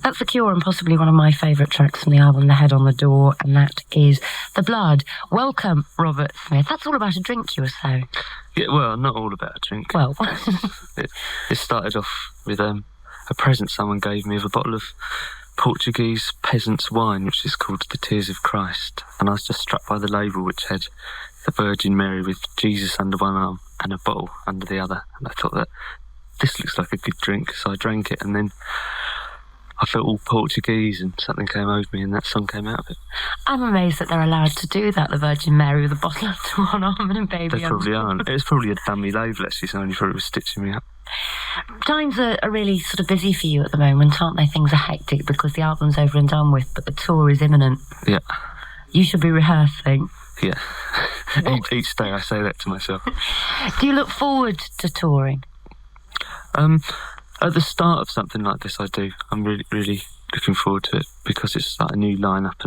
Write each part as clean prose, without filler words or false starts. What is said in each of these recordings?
That's The Cure and possibly one of my favourite tracks from the album, The Head on the Door, and that is The Blood. Welcome, Robert Smith. That's all about a drink, you were saying. Yeah, well, not all about a drink. Well, it started off with a present someone gave me of a bottle of Portuguese peasants' wine, which is called the Tears of Christ. And I was just struck by the label, which had the Virgin Mary with Jesus under one arm and a bottle under the other. And I thought that this looks like a good drink, so I drank it, and then I felt all Portuguese and something came over me and that song came out of it. I'm amazed that they're allowed to do that, the Virgin Mary with a bottle under one arm and a baby. They probably aren't. It was probably a dummy label, actually, so only thought it was stitching me up. Times are really sort of busy for you at the moment, aren't they? Things are hectic because the album's over and done with, but the tour is imminent. Yeah. You should be rehearsing. Yeah. Each day I say that to myself. Do you look forward to touring? At the start of something like this, I do. I'm really, really looking forward to it because it's like a new lineup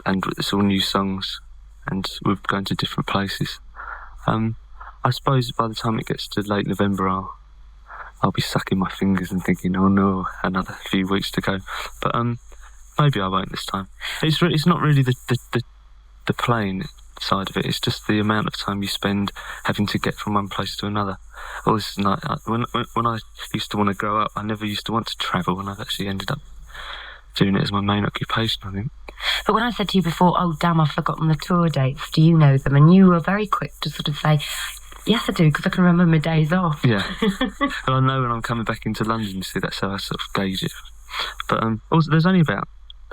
and it's all new songs and we're going to different places. I suppose by the time it gets to late November, I'll be sucking my fingers and thinking, oh no, another few weeks to go. But maybe I won't this time. It's not really the playing side of it. It's just the amount of time you spend having to get from one place to another. Well, this is like when I used to want to grow up, I never used to want to travel, and I've actually ended up doing it as my main occupation, I think. But when I said to you before, oh damn, I've forgotten the tour dates, do you know them? And you were very quick to sort of say, yes I do, because I can remember my days off. Yeah. Well, I know when I'm coming back into London, you see, that's how I sort of gauge it. But also there's only about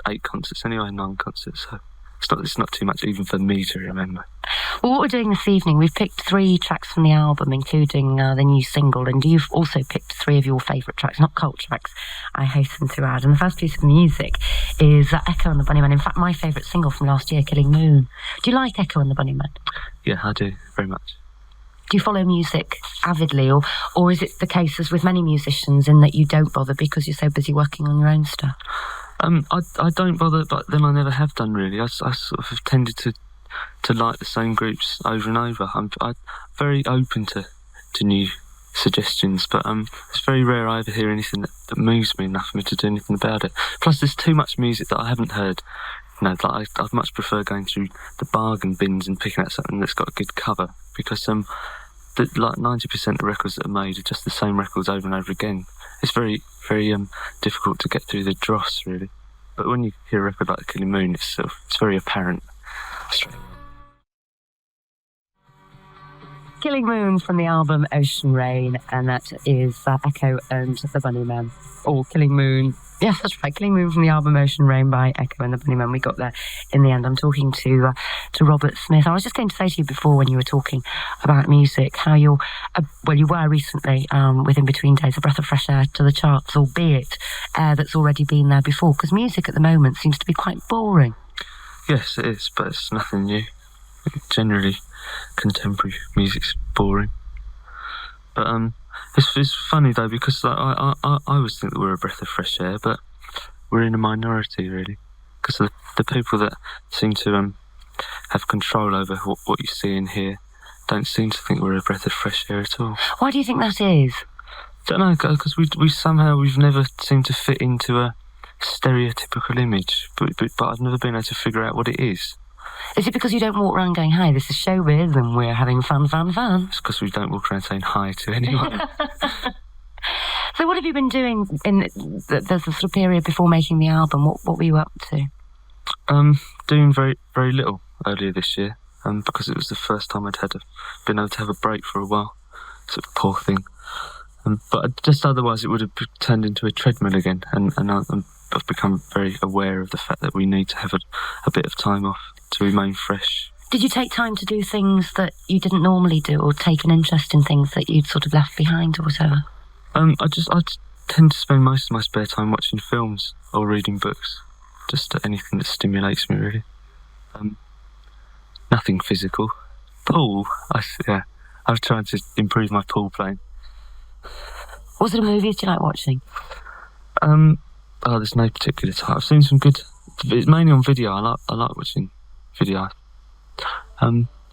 8 concerts anyway, 9 concerts, so it's not too much even for me to remember. Well, what we're doing this evening, we've picked 3 tracks from the album, including the new single, and you've also picked 3 of your favourite tracks, not cult tracks, I hasten to add. And the first piece of music is Echo and the Bunnymen. In fact, my favourite single from last year, Killing Moon. Do you like Echo and the Bunnymen? Yeah, I do, very much. Do you follow music avidly, or is it the case, as with many musicians, in that you don't bother because you're so busy working on your own stuff? I don't bother, but then I never have done really. I sort of have tended to like the same groups over and over. I'm very open to new suggestions, but it's very rare I ever hear anything that moves me enough for me to do anything about it. Plus, there's too much music that I haven't heard. You know, like I'd much prefer going through the bargain bins and picking out something that's got a good cover, because like 90% of records that are made are just the same records over and over again. It's very, very difficult to get through the dross, really. But when you hear a record like Killing Moon, it's very apparent. Killing Moon from the album Ocean Rain, and that is Echo and the Bunnymen. Or Killing Moon. Yes, that's right. Killing Moon from the album Ocean Rain by Echo and the Bunnymen. We got there in the end. I'm talking to Robert Smith. I was just going to say to you before, when you were talking about music, how you're, you were recently, with In Between Days, a breath of fresh air to the charts, albeit air that's already been there before, because music at the moment seems to be quite boring. Yes, it is, but it's nothing new. Generally, contemporary music's boring. But it's funny though, because like, I always think that we're a breath of fresh air, but we're in a minority really, because the people that seem to have control over what you see and hear don't seem to think we're a breath of fresh air at all. Why do you think that is? I don't know, because we've never seemed to fit into a stereotypical image, but I've never been able to figure out what it is. Is it because you don't walk around going, hi, this is showbiz and we're having fun? It's because we don't walk around saying hi to anyone. So what have you been doing in the sort of period before making the album? What were you up to? Doing very, very little earlier this year, because it was the first time I'd been able to have a break for a while. Sort of poor thing. But just otherwise it would have turned into a treadmill again, and I've become very aware of the fact that we need to have a bit of time off to remain fresh. Did you take time to do things that you didn't normally do, or take an interest in things that you'd sort of left behind or whatever? I tend to spend most of my spare time watching films or reading books. Just anything that stimulates me, really. Nothing physical. Pool, I've tried to improve my pool playing. What sort of movies do you like watching? There's no particular type. I've seen some good. It's mainly on video. I like watching video.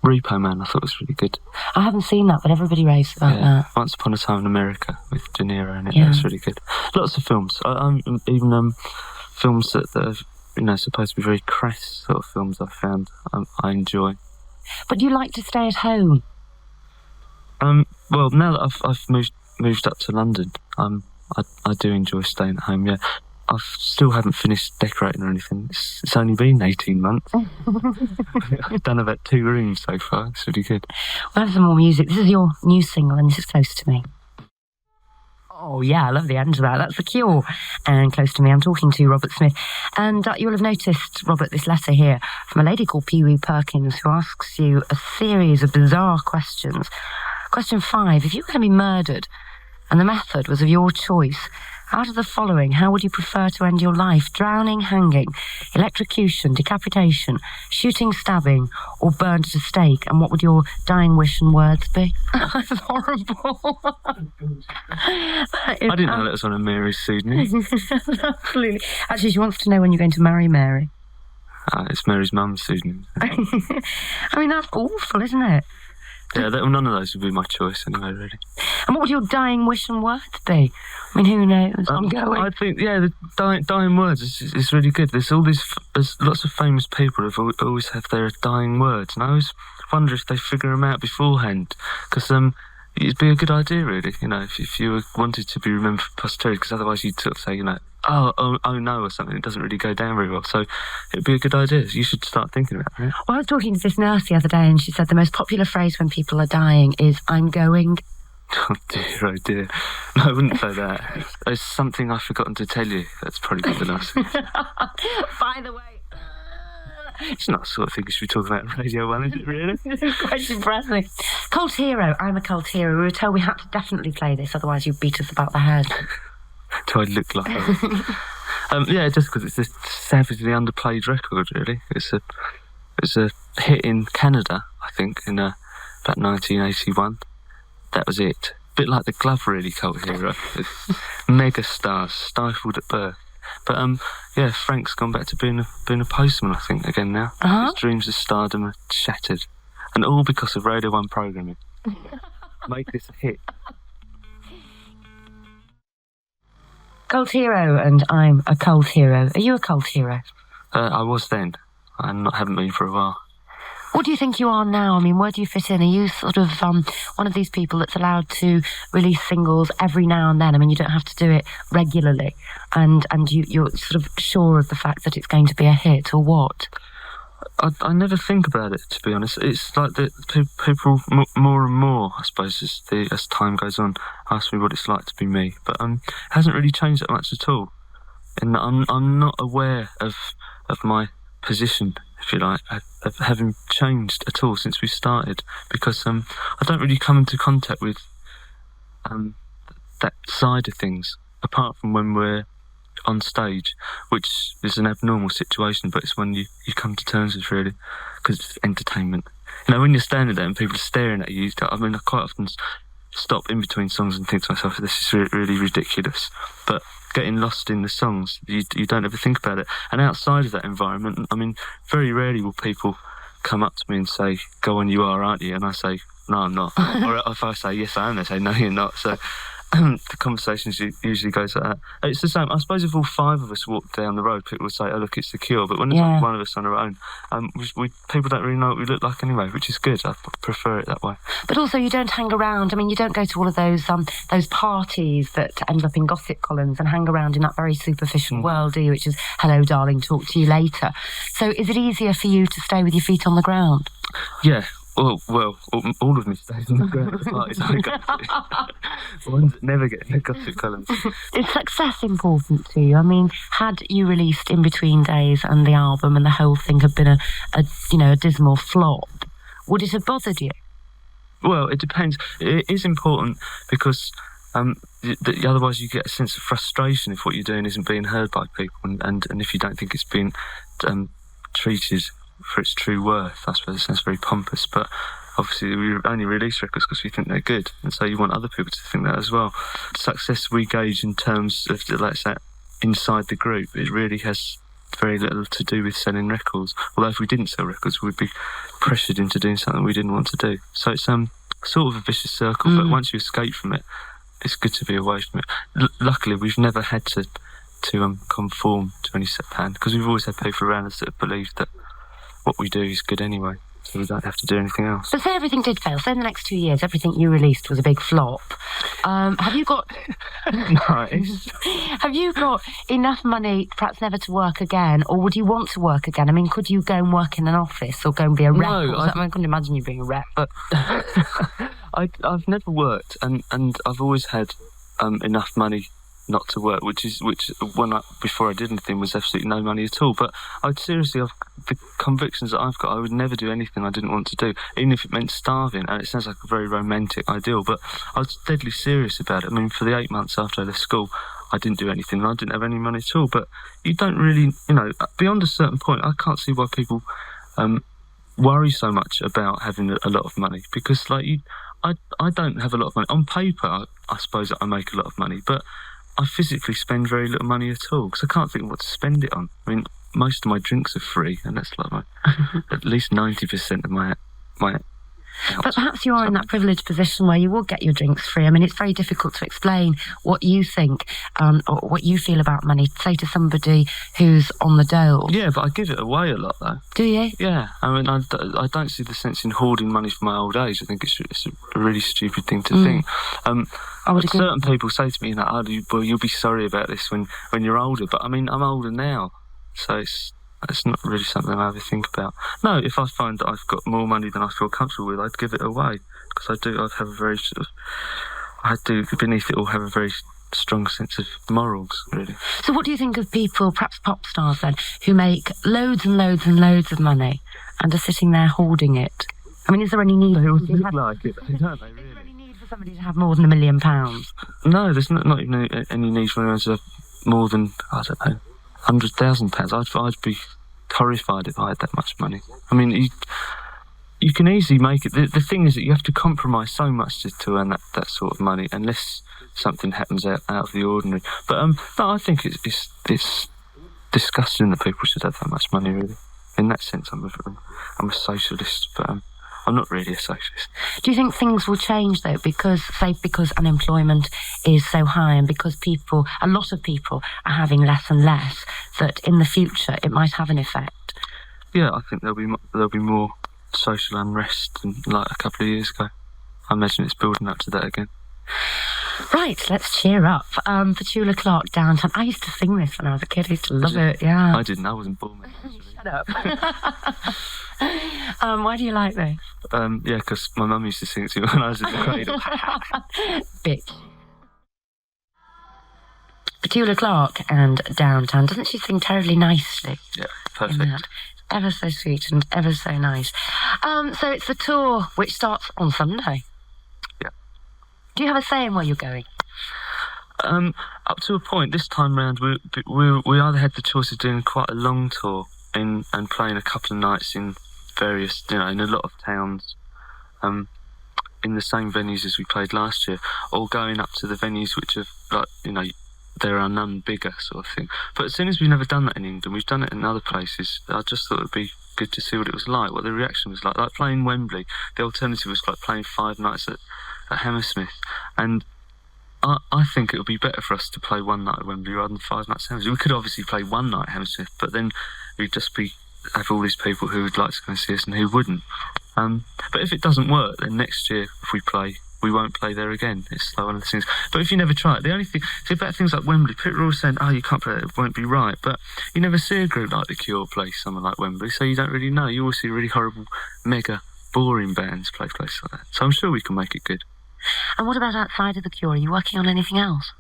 Repo Man, I thought was really good. I haven't seen that, but everybody raves about that. Once Upon a Time in America with De Niro in it. Yeah. That's really good. Lots of films. Even films that are supposed to be very crass sort of films. I found I enjoy. But do you like to stay at home? Well, now that I've moved up to London, I do enjoy staying at home. Yeah, I still haven't finished decorating or anything. It's only been 18 months. I've done about 2 rooms so far. It's really good. We'll have some more music. This is your new single, and this is Close to Me. Oh, yeah, I love the end of that. That's The Cure. And Close to Me, I'm talking to Robert Smith. And you'll have noticed, Robert, this letter here from a lady called Pee Wee Perkins, who asks you a series of bizarre questions. Question 5, if you were going to be murdered and the method was of your choice, out of the following, how would you prefer to end your life? Drowning, hanging, electrocution, decapitation, shooting, stabbing, or burned at a stake? And what would your dying wish and words be? That's horrible. I didn't know that was one of Mary's pseudonyms. Absolutely. Actually, she wants to know when you're going to marry Mary. It's Mary's mum's pseudonym. I mean, that's awful, isn't it? Yeah, none of those would be my choice anyway, really. And what would your dying wish and words be? I mean, who knows? I'm going. I think, the dying words is really good. There's lots of famous people who always have their dying words, and I always wonder if they figure them out beforehand, because it'd be a good idea, really, if you wanted to be remembered for posterity, because otherwise you'd sort of say, oh no, or something. It doesn't really go down very well. So it'd be a good idea. You should start thinking about it. Well, I was talking to this nurse the other day, and she said the most popular phrase when people are dying is, I'm going. Oh dear. No, I wouldn't say that. There's something I've forgotten to tell you. That's probably good enough. By the way... It's not the sort of thing you should be talking about on Radio 1, is it really? It's quite depressing. Cult hero. I'm a cult hero. We were told we had to definitely play this, otherwise you'd beat us about the head. Do I look like that? Just because it's a savagely underplayed record, really. It's a hit in Canada, I think, in about 1981. That was it. A bit like the Glove, really, cult hero. Mega stars, stifled at birth. But Frank's gone back to being a postman, I think, again now. Uh-huh. His dreams of stardom are shattered, and all because of Radio 1 programming. Make this a hit. Cult hero, and I'm a cult hero. Are you a cult hero? I was then. I haven't been for a while. What do you think you are now? I mean, where do you fit in? Are you sort of one of these people that's allowed to release singles every now and then? I mean, you don't have to do it regularly, and you're sort of sure of the fact that it's going to be a hit, or what? I never think about it, to be honest. It's like that people more and more, I suppose, as time goes on, ask me what it's like to be me. But it hasn't really changed that much at all. And I'm not aware of my position, if you like, of having changed at all since we started, because I don't really come into contact with that side of things, apart from when we're on stage, which is an abnormal situation, but it's one you come to terms with, really, because it's entertainment. When you're standing there and people are staring at you, I quite often stop in between songs and think to myself, this is really ridiculous. But getting lost in the songs, you don't ever think about it. And outside of that environment, very rarely will people come up to me and say, go on, you are, aren't you? And I say, no, I'm not. Or if I say, yes, I am, they say, no, you're not. So the conversations usually goes like that. It's the same. I suppose if all 5 of us walked down the road, people would say, oh, look, it's The Cure. But when there's only one of us on our own, people don't really know what we look like anyway, which is good. I prefer it that way. But also, you don't hang around. You don't go to all of those parties that end up in gossip columns and hang around in that very superficial world, do you? Which is, hello, darling, talk to you later. So is it easier for you to stay with your feet on the ground? Yeah. Well, all of me stays on the ground at parties I go to. Ones that never get in the gossip columns. Is success important to you? Had you released In Between Days and the album, and the whole thing had been a dismal flop, would it have bothered you? Well, it depends. It is important because otherwise you get a sense of frustration if what you're doing isn't being heard by people, and if you don't think it's being treated for its true worth. I suppose it sounds very pompous, but obviously we only release records because we think they're good, and so you want other people to think that as well. Success we gauge in terms of, let's say, inside the group. It really has very little to do with selling records, although if we didn't sell records we'd be pressured into doing something we didn't want to do. So it's sort of a vicious circle, but once you escape from it, it's good to be away from it. Luckily, we've never had to conform to any set plan, because we've always had people around us that have believed that what we do is good anyway, so we don't have to do anything else. But say everything did fail. Say in the next 2 years, everything you released was a big flop. Have you got... Nice. Have you got enough money perhaps never to work again, or would you want to work again? I mean, could you go and work in an office or go and be a rep? No, I couldn't imagine you being a rep, but... I've never worked, and I've always had enough money not to work, before I did anything was absolutely no money at all. But the convictions that I've got, I would never do anything I didn't want to do, even if it meant starving. And it sounds like a very romantic ideal, but I was deadly serious about it. I mean, for the 8 months after I left school, I didn't do anything, and I didn't have any money at all. But you don't really, beyond a certain point, I can't see why people worry so much about having a lot of money, because I don't have a lot of money. On paper, I suppose I make a lot of money, but I physically spend very little money at all, because I can't think what to spend it on. I mean, most of my drinks are free, and that's like at least 90% of my But perhaps you are in that privileged position where you will get your drinks free. I mean, it's very difficult to explain what you think or what you feel about money, say to somebody who's on the dole. Yeah, but I give it away a lot, though. Do you? Yeah. I mean, I don't see the sense in hoarding money for my old age. I think it's a really stupid thing to think. Certain people say to me, well, you'll be sorry about this when you're older. But, I mean, I'm older now, so it's not really something I ever think about. No, if I find that I've got more money than I feel comfortable with, I'd give it away, because I do beneath it all have a very strong sense of morals, really. So what do you think of people, perhaps pop stars then, who make loads and loads and loads of money and are sitting there hoarding it? I mean, is there any need? They all look like it, don't they, really? Is there any need for somebody to have more than £1 million? No, there's not even any need for anyone to have more than, I don't know, £100,000. I'd be horrified if I had that much money. I mean, you can easily make it. The thing is that you have to compromise so much to earn that sort of money, unless something happens out of the ordinary. But no, I think it's disgusting that people should have that much money. Really, in that sense, I'm a socialist, but I'm not really a socialist. Do you think things will change though, because unemployment is so high, and because a lot of people are having less and less, that in the future it might have an effect? Yeah, I think there'll be more social unrest than like a couple of years ago. I imagine it's building up to that again. Right, let's cheer up. Petula Clark, Downtown. I used to sing this when I was a kid. I used to love it, yeah. I didn't. I wasn't born with it. Shut up. Why do you like this? Yeah, because my mum used to sing it to me when I was in the cradle. Bitch. Petula Clark and Downtown. Doesn't she sing terribly nicely? Yeah, perfect. Ever so sweet and ever so nice. So it's the tour which starts on Sunday. Yeah. Do you have a say in where you're going? Up to a point. This time round, we either had the choice of doing quite a long tour and playing a couple of nights in various, in a lot of towns, in the same venues as we played last year, or going up to the venues which have, like, there are none bigger, sort of thing. But as soon as we've never done that in England, we've done it in other places. I just thought it'd be good to see what it was like, what the reaction was like. Like playing Wembley, the alternative was like playing 5 nights at Hammersmith, and I think it would be better for us to play 1 night at Wembley rather than 5 nights at Hammersmith. We could obviously play 1 night at Hammersmith, but then we'd just have all these people who would like to go and see us and who wouldn't. But if it doesn't work, then next year, if we play, we won't play there again. It's like one of the things. But if you never try it, the only thing, see about things like Wembley, people are always saying, you can't play it, it won't be right. But you never see a group like The Cure play somewhere like Wembley, so you don't really know. You always see really horrible, mega, boring bands play places like that. So I'm sure we can make it good. And what about outside of The Cure? Are you working on anything else?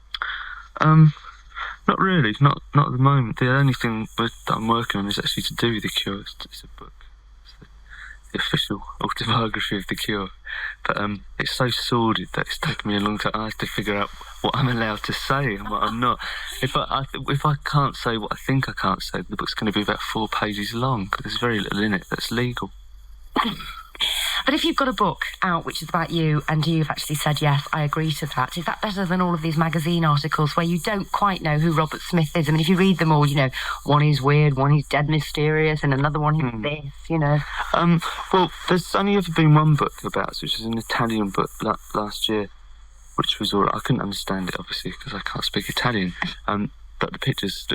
Not really, not at the moment. The only thing that I'm working on is actually to do with The Cure. It's a book. The official autobiography of The Cure, but it's so sordid that it's taken me a long time. I have to figure out what I'm allowed to say and what I'm not. If I can't say what I think I can't say, the book's going to be about 4 pages long, because there's very little in it that's legal. But if you've got a book out which is about you and you've actually said, yes, I agree to that, is that better than all of these magazine articles where you don't quite know who Robert Smith is? I mean, if you read them all, one is weird, one is dead mysterious, and another one is this, Well, there's only ever been one book about us, which was an Italian book last year, which was all right. I couldn't understand it, obviously, because I can't speak Italian. But the pictures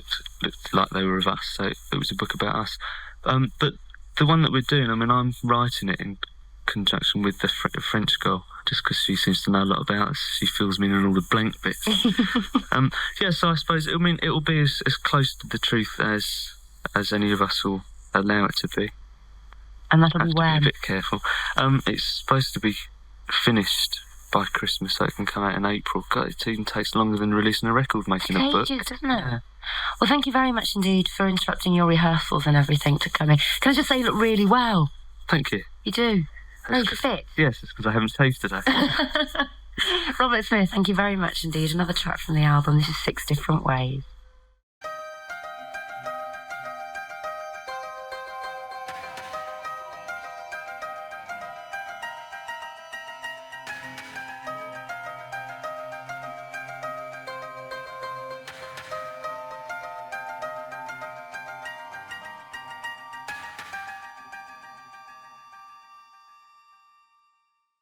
looked like they were of us, so it was a book about us. But the one that we're doing, I mean, I'm writing it in conjunction with the French girl, just because she seems to know a lot about us. She fills me in on all the blank bits. So I suppose it'll be as close to the truth as any of us will allow it to be. And that'll Have be to when? be a bit careful. It's supposed to be finished by Christmas, so it can come out in April. God, it even takes longer than releasing a record, making a book. Ages, doesn't it? Yeah. Well, thank you very much indeed for interrupting your rehearsals and everything to come in. Can I just say you look really well? Thank you. You do. No, you fit. Yes, it's because I haven't shaved today. Robert Smith, thank you very much indeed. Another track from the album. This is 6 Different Ways.